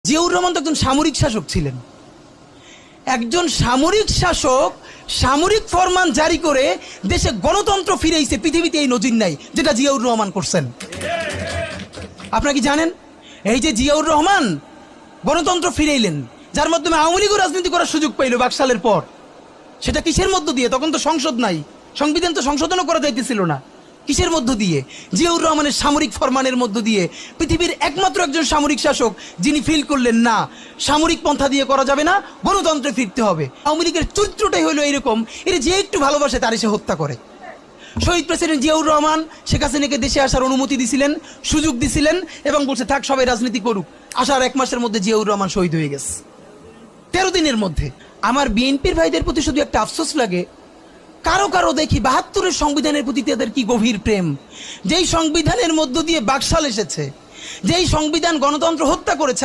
জিয়াউর রহমান তো একজন সামরিক শাসক ছিলেন। একজন সামরিক শাসক সামরিক ফরমান জারি করে দেশে গণতন্ত্র ফিরেইছে, পৃথিবীতে এই নজির নাই যেটা জিয়াউর রহমান করছেন। আপনারা কি জানেন এই যে জিয়াউর রহমান গণতন্ত্র ফিরাইলেন, যার মাধ্যমে আওয়ামী লীগও রাজনীতি করার সুযোগ পাইল বাকশালের পর, সেটা কিসের মধ্য দিয়ে? তখন তো সংসদ নাই, সংবিধান তো সংশোধনও করা যাইতেছিল না। কিসের মধ্য দিয়ে? জিয়াউর রহমানের সামরিক ফরমানের মধ্য দিয়ে। পৃথিবীর একমাত্র একজন সামরিক শাসক যিনি ফিল করলেন না সামরিক পন্থা দিয়ে করা যাবে না, গণতন্ত্রে ফিরতে হবে। আওয়ামী লীগের চরিত্রটাই হলো এরকম, এর যে একটু ভালোবাসে তার এসে হত্যা করে। শহীদ প্রেসিডেন্ট জিয়াউর রহমান শেখ হাসিনাকে দেশে আসার অনুমতি দিছিলেন, সুযোগ দিছিলেন এবং বলছে থাক সবাই রাজনীতি করুক। আসার 1 মাসের মধ্যে জিয়াউর রহমান শহীদ হয়ে গেছে, 13 দিনের মধ্যে। আমার বিএনপির ভাইদের প্রতি শুধু একটা আফসোস লাগে, কারো কারো দেখি 72-এর সংবিধানের প্রতি তাদের কি গভীর প্রেম। যেই সংবিধানের মধ্য দিয়ে বাকশাল এসেছে, যেই সংবিধান গণতন্ত্র হত্যা করেছে,